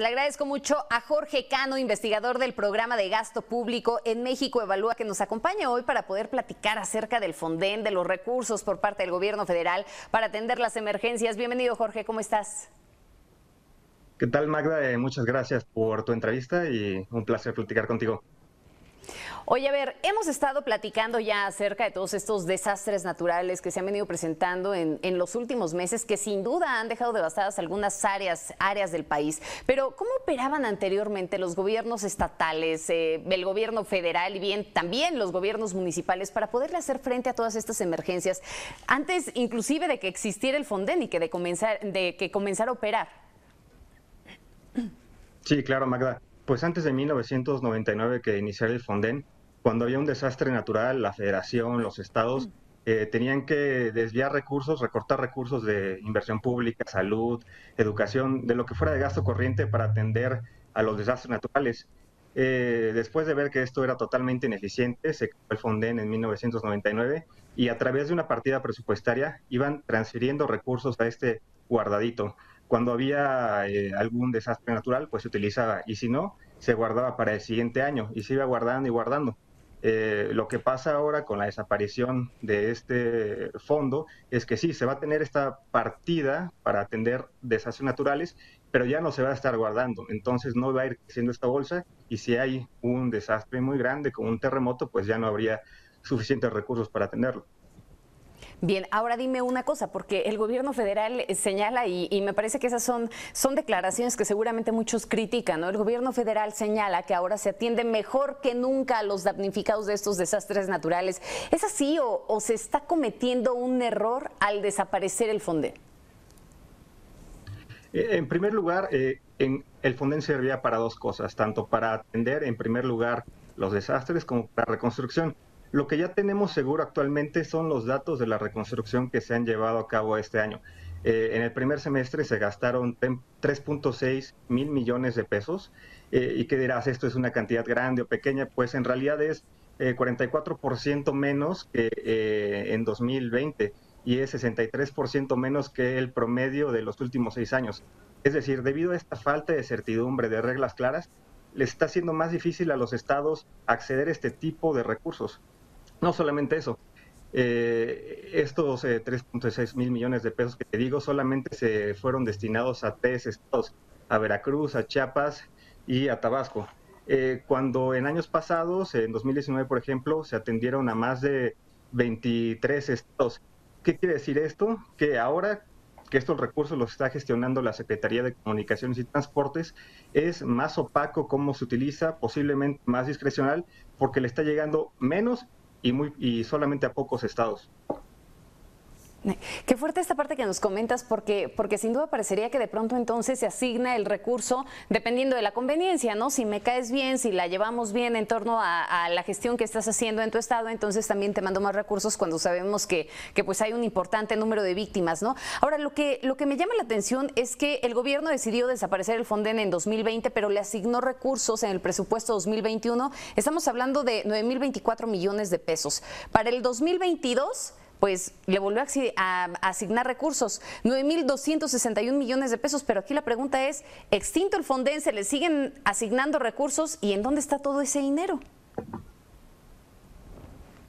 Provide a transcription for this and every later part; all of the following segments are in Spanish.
Le agradezco mucho a Jorge Cano, investigador del programa de gasto público en México Evalúa, que nos acompaña hoy para poder platicar acerca del Fonden, de los recursos por parte del gobierno federal para atender las emergencias. Bienvenido, Jorge, ¿cómo estás? ¿Qué tal, Magda? Muchas gracias por tu entrevista y un placer platicar contigo. Oye, a ver, hemos estado platicando ya acerca de todos estos desastres naturales que se han venido presentando en los últimos meses, que sin duda han dejado devastadas algunas áreas del país. Pero, ¿cómo operaban anteriormente los gobiernos estatales, el gobierno federal y bien también los gobiernos municipales para poderle hacer frente a todas estas emergencias, antes inclusive de que existiera el Fonden y que comenzara a operar? Sí, claro, Magda. Pues antes de 1999 que iniciara el Fonden, cuando había un desastre natural, la federación, los estados, tenían que desviar recursos, recortar recursos de inversión pública, salud, educación, de lo que fuera de gasto corriente para atender a los desastres naturales. Después de ver que esto era totalmente ineficiente, se creó el Fonden en 1999 y a través de una partida presupuestaria iban transfiriendo recursos a este guardadito. Cuando había algún desastre natural, pues se utilizaba, y si no, se guardaba para el siguiente año y se iba guardando y guardando. Lo que pasa ahora con la desaparición de este fondo es que sí, se va a tener esta partida para atender desastres naturales, pero ya no se va a estar guardando, entonces no va a ir creciendo esta bolsa y si hay un desastre muy grande como un terremoto, pues ya no habría suficientes recursos para atenderlo. Bien, ahora dime una cosa, porque el gobierno federal señala, y me parece que esas son declaraciones que seguramente muchos critican, ¿no? El gobierno federal señala que ahora se atiende mejor que nunca a los damnificados de estos desastres naturales. ¿Es así o se está cometiendo un error al desaparecer el Fonden? En primer lugar, el Fonden servía para dos cosas, tanto para atender, en primer lugar, los desastres como para la reconstrucción. Lo que ya tenemos seguro actualmente son los datos de la reconstrucción que se han llevado a cabo este año. En el primer semestre se gastaron 3.6 mil millones de pesos. ¿Y qué dirás? ¿Esto es una cantidad grande o pequeña? Pues en realidad es 44% menos que en 2020 y es 63% menos que el promedio de los últimos 6 años. Es decir, debido a esta falta de certidumbre de reglas claras, les está siendo más difícil a los estados acceder a este tipo de recursos. No solamente eso, estos 3.6 mil millones de pesos que te digo solamente se fueron destinados a 3 estados, a Veracruz, a Chiapas y a Tabasco. Cuando en años pasados, en 2019 por ejemplo, se atendieron a más de 23 estados. ¿Qué quiere decir esto? Que ahora que estos recursos los está gestionando la Secretaría de Comunicaciones y Transportes, es más opaco cómo se utiliza, posiblemente más discrecional, porque le está llegando menos y solamente a pocos estados. Qué fuerte esta parte que nos comentas, porque sin duda parecería que de pronto entonces se asigna el recurso dependiendo de la conveniencia, ¿no? Si me caes bien, si la llevamos bien en torno a la gestión que estás haciendo en tu estado, entonces también te mando más recursos cuando sabemos que pues hay un importante número de víctimas, ¿no? Ahora, lo que me llama la atención es que el gobierno decidió desaparecer el Fonden en 2020, pero le asignó recursos en el presupuesto 2021. Estamos hablando de 9.024 millones de pesos. Para el 2022... pues le volvió a asignar recursos, 9.261 millones de pesos, pero aquí la pregunta es, extinto el Fonden, ¿se le siguen asignando recursos y en dónde está todo ese dinero?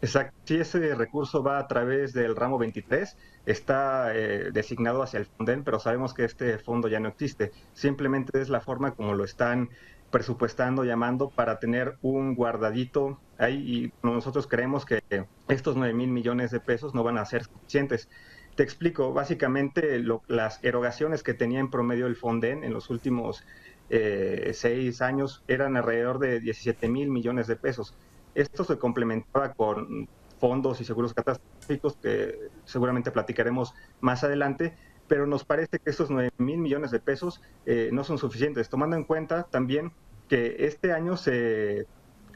Exacto, sí, ese recurso va a través del ramo 23, está designado hacia el Fonden, pero sabemos que este fondo ya no existe, simplemente es la forma como lo están presupuestando, llamando, para tener un guardadito ahí y nosotros creemos que estos 9 mil millones de pesos no van a ser suficientes. Te explico, básicamente las erogaciones que tenía en promedio el Fonden en los últimos 6 años eran alrededor de 17 mil millones de pesos. Esto se complementaba con fondos y seguros catastróficos que seguramente platicaremos más adelante, pero nos parece que estos 9 mil millones de pesos no son suficientes, tomando en cuenta también que este año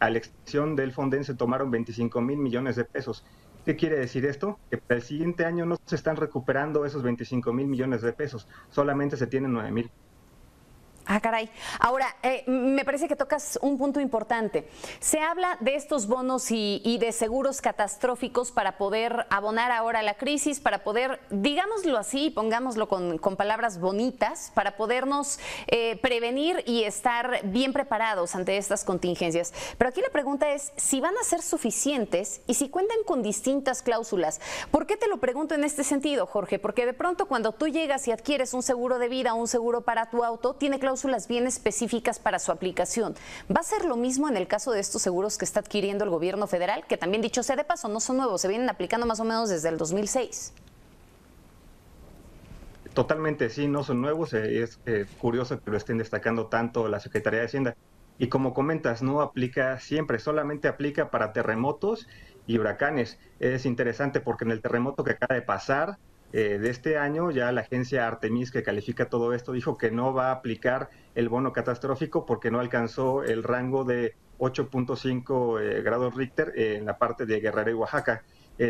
a la extensión del Fonden se tomaron 25 mil millones de pesos. ¿Qué quiere decir esto? Que para el siguiente año no se están recuperando esos 25 mil millones de pesos, solamente se tienen 9 mil. Ah, caray. Ahora, me parece que tocas un punto importante. Se habla de estos bonos y de seguros catastróficos para poder abonar ahora la crisis, para poder, digámoslo así, pongámoslo con palabras bonitas, para podernos prevenir y estar bien preparados ante estas contingencias. Pero aquí la pregunta es si van a ser suficientes y si cuentan con distintas cláusulas. ¿Por qué te lo pregunto en este sentido, Jorge? Porque de pronto cuando tú llegas y adquieres un seguro de vida o un seguro para tu auto, tiene cláusulas bien específicas para su aplicación. ¿Va a ser lo mismo en el caso de estos seguros que está adquiriendo el gobierno federal? Que también, dicho sea de paso, no son nuevos, se vienen aplicando más o menos desde el 2006. Totalmente, sí, no son nuevos. Es curioso que lo estén destacando tanto la Secretaría de Hacienda. Y como comentas, no aplica siempre, solamente aplica para terremotos y huracanes. Es interesante porque en el terremoto que acaba de pasar de este año, ya la agencia Artemis, que califica todo esto, dijo que no va a aplicar el bono catastrófico porque no alcanzó el rango de 8.5 grados Richter en la parte de Guerrero y Oaxaca.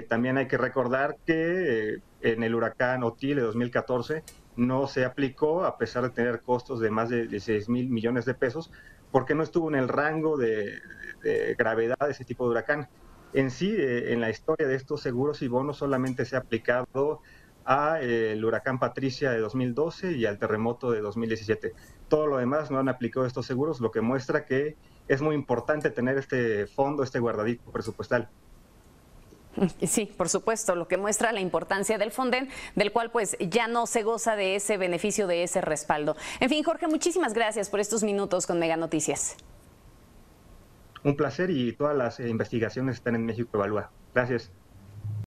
También hay que recordar que en el huracán Otil de 2014 no se aplicó, a pesar de tener costos de más de 16,000 millones de pesos, porque no estuvo en el rango de gravedad de ese tipo de huracán. En sí, en la historia de estos seguros y bonos solamente se ha aplicado a el huracán Patricia de 2012 y al terremoto de 2017. Todo lo demás no han aplicado estos seguros, lo que muestra que es muy importante tener este fondo, este guardadito presupuestal. Sí, por supuesto, lo que muestra la importancia del Fonden, del cual pues ya no se goza de ese beneficio, de ese respaldo. En fin, Jorge, muchísimas gracias por estos minutos con Mega Noticias. Un placer, y todas las investigaciones están en México Evalúa. Gracias.